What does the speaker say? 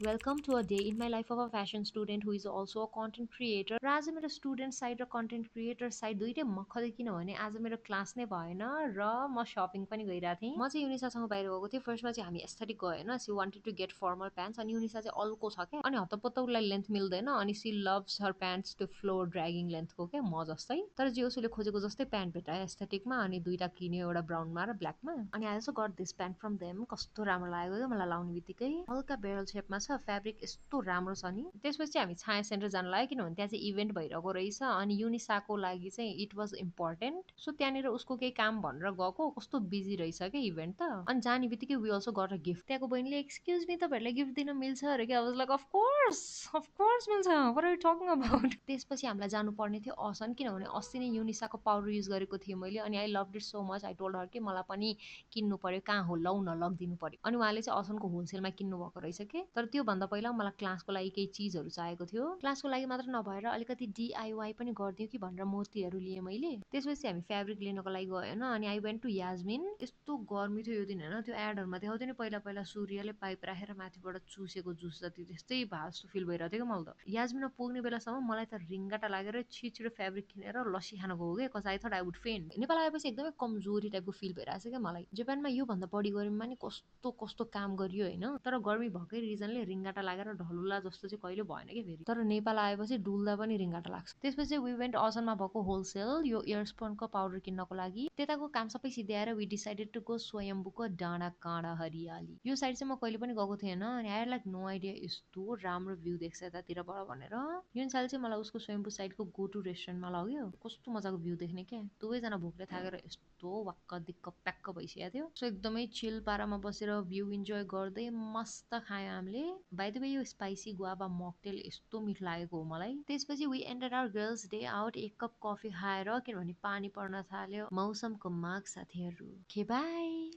Welcome to a day in my life of a fashion student who is also a content creator. र आज मेरो student side र content creator side दुइटै मखले किनभने आज मेरो क्लास नै भएन र म शपिङ पनि गइरहेको थिएँ। म चाहिँ युनिसासँग बाहिर गएको थिएँ। फर्स्टमा चाहिँ हामी एस्थेटिक गयो होइन। She wanted to get formal pants अनि युनिसा चाहिँ अल्को छ क्या अनि हतपत्त उसलाई लेन्थ मिल्दैन अनि she loves her pants to floor dragging लेन्थको क्या म जस्तै। तर जे उसले खोजेको जस्तै प्यान्ट भेटायो एस्थेटिकमा अनि दुइटा किन्यो एउटा ब्राउनमा र ब्ल्याकमा अनि I also got this pant from them. कस्तो राम्रो लाग्यो क्या मलाई लाउने बित्तिकै हल्का बेरल सेपमा छ फ्याब्रिक यस्तो राम्रो छ नि। त्यसपछि हामी छाया सेन्टर जान लाग्यो किनभने त्यहाँ चाहिँ इभेन्ट भइरहेको रहेछ अनि युनिसाको लागि चाहिँ इट वाज इम्पोर्टेन्ट सो त्यहाँनिर उसको केही काम भनेर गएको कस्तो बिजी रहेछ क्या इभेन्ट त अनि जाने बित्तिकै we also got a gift. त्यहाँको बहिनीले एक्सक्युज मी तपाईँहरूलाई गिफ्ट दिन मिल्छ अरे क्या। वाज लाइक अफकोर्स मिल्छ what are you talking about. त्यसपछि हामीलाई जानुपर्ने थियो असन किनभने अस्ति नै युनिसाको पाउडर युज गरेको थिएँ मैले अनि I love it so much. I told her कि मलाई पनि किन्नु पर्यो कहाँ हो लौ न लगिदिनु पर्यो अनि उहाँले चाहिँ असनको होलसेलमा किन्नु भएको रहेछ के। तर त्योभन्दा पहिला मलाई क्लासको लागि केही चिजहरू चाहिएको थियो। क्लासको लागि मात्र नभएर अलिकति डिआइवाई पनि गरिदियो कि भनेर मोतीहरू लिएँ मैले। त्यसपछि हामी फेब्रिक लिनको लागि गयो होइन अनि आई वेन्ट टु याजमिन। यस्तो गर्मी थियो यो दिन होइन। त्यो एडहरूमा देखाउँथ्यो नि पहिला पहिला सूर्यले पाइप राखेर माथिबाट चुसेको जुस जति त्यस्तै भए जस्तो फिल भइरहेको थियो कि मलाई त। याजमिनमा पुग्ने बेलासम्म मलाई त रिङ्गाटा लागेर छिटो फेब्रिक किनेर लस्सी खानु गयो कि cause I thought I would faint. Nepal आएपछि एकदमै कमजोरी टाइपको फिल भइरहेको छ क्या मलाई। जापानमा योभन्दा बढी गर्मीमा नि कस्तो कस्तो काम गरियो होइन तर गर्मी भएकै रिजनले रिङ्गाटा लागेर ढलुला जस्तो चाहिँ कहिले भएन कि फेरि। तर नेपाल आएपछि डुल्दा पनि रिङ्गाटा लाग्छ। त्यसपछि वी वेन्ट असनमा भएको होलसेल यो इयरस्पोनको पाउडर किन्नको लागि। त्यताको काम सबै सिध्याएर वी डिसाइडेड टु गो स्वयम्भूको डाँडा काँडा हरियाली। यो साइड चाहिँ म कहिले पनि गएको थिएन अनि आई लाइक नो आइडिया यस्तो राम्रो भ्यू देख्छ यतातिरबाट भनेर। यो साल चाहिँ मलाई उसको स्वयम्भू साइडको गो टु रेस्टुरेन्टमा लग्यो। कस्तो मजाको भ्यू देख्ने क्या। दुवैजना भोकले थाकेर यस्तो वाक्क दिक्क प्याक्क भइसकेको थियो। सो एकदमै चिल पारामा बसेर भ्यू इन्जोय गर्दै मस्त खायो हामीले। बाइ द वे यो स्पाइसी गुआवा मकटेल यस्तो मिठो लागेको हो मलाई। त्यसपछि we ended our girls day out एक कप कफी खाएर किनभने पानी पर्न थाल्यो मौसमको माग साथीहरू। Okay by.